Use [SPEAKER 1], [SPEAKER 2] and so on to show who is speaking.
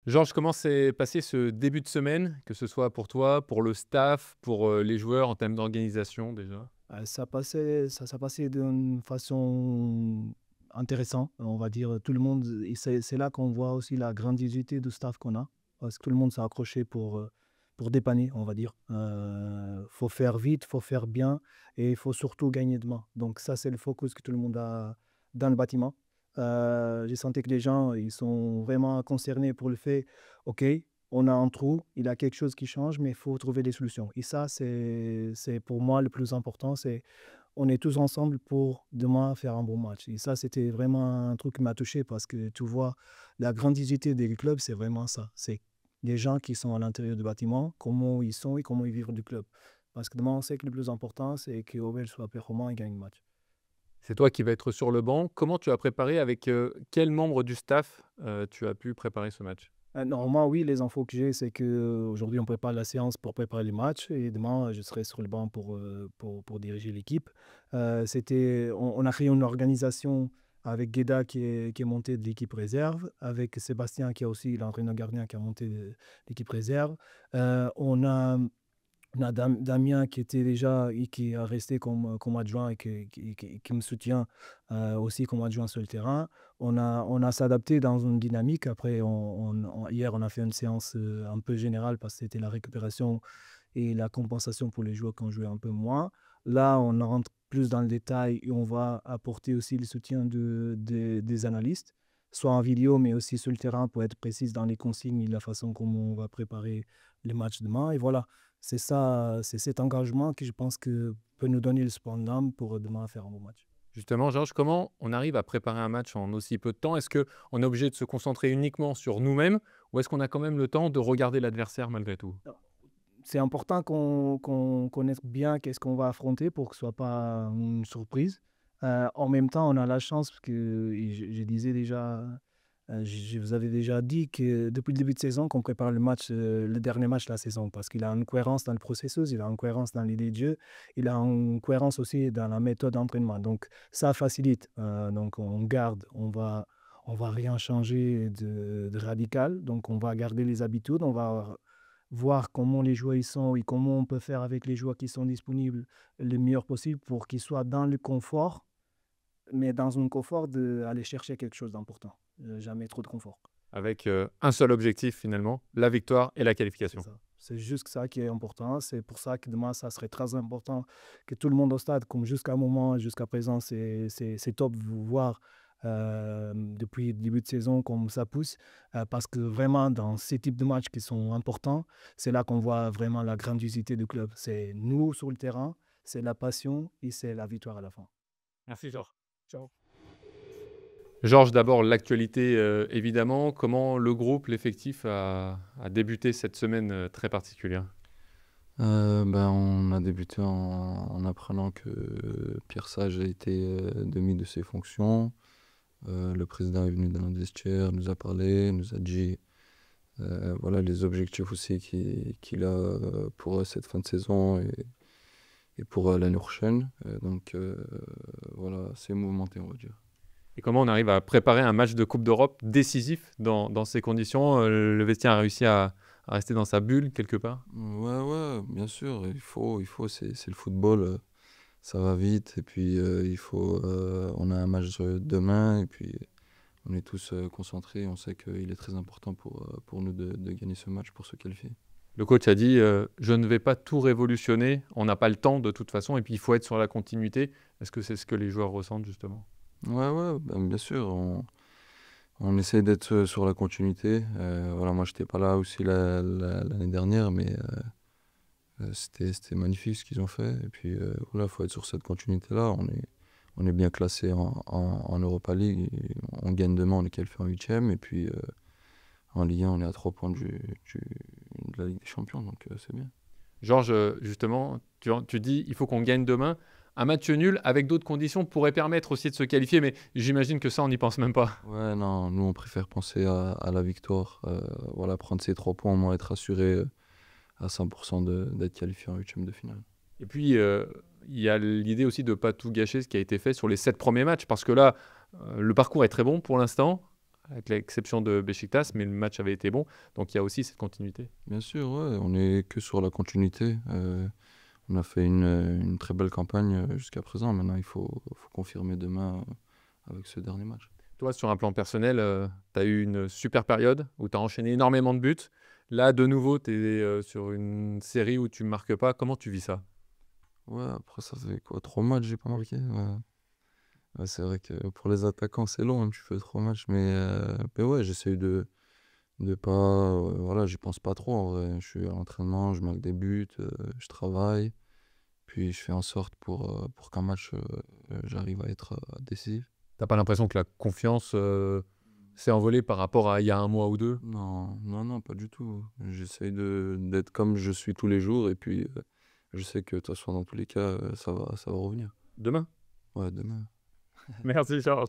[SPEAKER 1] Georges, comment s'est passé ce début de semaine, que ce soit pour toi, pour le staff, pour les joueurs en termes d'organisation déjà?
[SPEAKER 2] Ça s'est passé d'une façon intéressante, on va dire. Tout le monde, et c'est là qu'on voit aussi la grandiosité du staff qu'on a, parce que tout le monde s'est accroché pour dépanner, on va dire. Faut faire vite, faut faire bien, et il faut surtout gagner demain. Donc ça, c'est le focus que tout le monde a dans le bâtiment. J'ai senti que les gens, ils sont vraiment concernés pour le fait, OK, on a un trou, il y a quelque chose qui change, mais il faut trouver des solutions. Et ça, c'est pour moi le plus important, c'est on est tous ensemble pour demain faire un bon match. Et ça, c'était vraiment un truc qui m'a touché parce que tu vois, la grandiosité des clubs, c'est vraiment ça. C'est les gens qui sont à l'intérieur du bâtiment, comment ils sont et comment ils vivent du club. Parce que demain, on sait que le plus important, c'est que OVL soit performant et gagne le match.
[SPEAKER 1] C'est toi qui vas être sur le banc. Comment tu as préparé avec quels membres du staff tu as pu préparer ce match?
[SPEAKER 2] Normalement, oui, les infos que j'ai, c'est qu'aujourd'hui, on prépare la séance pour préparer les matchs et demain, je serai sur le banc pour diriger l'équipe. On a créé une organisation avec Gueda qui est monté de l'équipe réserve, avec Sébastien qui est aussi l'entraîneur gardien qui a monté de l'équipe réserve. On a Damien qui était déjà et qui est resté comme adjoint et qui me soutient aussi comme adjoint sur le terrain. On a s'adapté dans une dynamique. Après, hier, on a fait une séance un peu générale parce que c'était la récupération et la compensation pour les joueurs qui ont joué un peu moins. Là, on rentre plus dans le détail et on va apporter aussi le soutien des analystes, soit en vidéo, mais aussi sur le terrain pour être précis dans les consignes et la façon comment on va préparer les matchs demain. Et voilà, c'est ça, c'est cet engagement que je pense que peut nous donner le cependant pour demain faire un bon match.
[SPEAKER 1] Justement, Georges, comment on arrive à préparer un match en aussi peu de temps? Est-ce qu'on est obligé de se concentrer uniquement sur nous-mêmes ou est-ce qu'on a quand même le temps de regarder l'adversaire malgré tout?
[SPEAKER 2] C'est important qu'on connaisse bien qu'est-ce qu'on va affronter pour que ce ne soit pas une surprise. En même temps, on a la chance, parce que et je disais déjà, je vous avais déjà dit que depuis le début de saison, qu'on prépare le match, le dernier match de la saison, parce qu'il a une cohérence dans le processus, il a une cohérence dans l'idée de jeu, il a une cohérence aussi dans la méthode d'entraînement. Donc ça facilite. Donc on garde, on va rien changer de radical. Donc on va garder les habitudes, on va voir comment les joueurs ils sont et comment on peut faire avec les joueurs qui sont disponibles le meilleur possible pour qu'ils soient dans le confort, mais dans un confort d'aller chercher quelque chose d'important. Jamais trop de confort.
[SPEAKER 1] Avec un seul objectif finalement, la victoire et la
[SPEAKER 2] C'est
[SPEAKER 1] qualification.
[SPEAKER 2] ça. C'est juste ça qui est important. C'est pour ça que demain, ça serait très important que tout le monde au stade, comme jusqu'à un moment, jusqu'à présent, c'est top de vous voir depuis le début de saison comme ça pousse. Parce que vraiment, dans ces types de matchs qui sont importants, c'est là qu'on voit vraiment la grandiosité du club. C'est nous sur le terrain, c'est la passion et c'est la victoire à la fin.
[SPEAKER 1] Merci Georges.
[SPEAKER 2] Ciao.
[SPEAKER 1] Georges, d'abord l'actualité évidemment. Comment le groupe, l'effectif a débuté cette semaine très particulière?
[SPEAKER 3] On a débuté en apprenant que Pierre Sage a été démis de ses fonctions. Le président est venu dans notre vestiaire, nous a parlé, nous a dit voilà les objectifs aussi qu'il a pour cette fin de saison et pour l'année prochaine. Voilà, c'est mouvementé, on va dire.
[SPEAKER 1] Et comment on arrive à préparer un match de Coupe d'Europe décisif dans ces conditions? Le vestiaire a réussi à rester dans sa bulle quelque part?
[SPEAKER 3] Ouais, ouais, bien sûr, c'est le football, ça va vite, et puis on a un match demain, et puis on est tous concentrés, on sait qu'il est très important pour nous de gagner ce match pour se qualifier.
[SPEAKER 1] Le coach a dit je ne vais pas tout révolutionner, on n'a pas le temps de toute façon, et puis il faut être sur la continuité. Est-ce que c'est ce que les joueurs ressentent justement?
[SPEAKER 3] Ouais, ouais, bien sûr, on essaie d'être sur la continuité. Voilà, moi, j'étais pas là aussi l'année dernière, mais c'était magnifique ce qu'ils ont fait. Et puis voilà, il faut être sur cette continuité-là. On est bien classé en Europa League. Et on gagne demain, on est qualifié en huitième. Et puis en Ligue 1, on est à 3 points de la Ligue des Champions, donc c'est bien.
[SPEAKER 1] Georges, justement, tu dis il faut qu'on gagne demain. Un match nul avec d'autres conditions pourrait permettre aussi de se qualifier, mais j'imagine que ça, on n'y pense même pas.
[SPEAKER 3] Ouais, non, nous, on préfère penser à la victoire. Voilà, prendre ces 3 points, au moins être assuré à 100% d'être qualifié en huitième de finale.
[SPEAKER 1] Et puis, il y a l'idée aussi de ne pas tout gâcher ce qui a été fait sur les 7 premiers matchs, parce que là, le parcours est très bon pour l'instant. avec l'exception de Beşiktaş, mais le match avait été bon. Donc il y a aussi cette continuité.
[SPEAKER 3] Bien sûr, ouais, on est que sur la continuité. On a fait une très belle campagne jusqu'à présent. Maintenant, il faut confirmer demain avec ce dernier match.
[SPEAKER 1] Toi, sur un plan personnel, tu as eu une super période où tu as enchaîné énormément de buts. Là, de nouveau, tu es sur une série où tu ne marques pas. Comment tu vis ça?
[SPEAKER 3] Ouais, après ça fait quoi, 3 matchs, j'ai pas marqué. Ouais. Ouais, c'est vrai que pour les attaquants, c'est long, hein, tu fais 3 matchs. Mais ouais, j'essaie de pas. Voilà, j'y pense pas trop en vrai. Je suis à l'entraînement, je marque des buts, je travaille. Puis je fais en sorte pour qu'un match, j'arrive à être décisif.
[SPEAKER 1] T'as pas l'impression que la confiance s'est envolée par rapport à il y a un mois ou deux?
[SPEAKER 3] Non, non, non, pas du tout. J'essaie d'être comme je suis tous les jours. Et puis, je sais que de toute façon, dans tous les cas, ça va revenir.
[SPEAKER 1] Demain?
[SPEAKER 3] Ouais, demain.
[SPEAKER 1] Merci, Georges.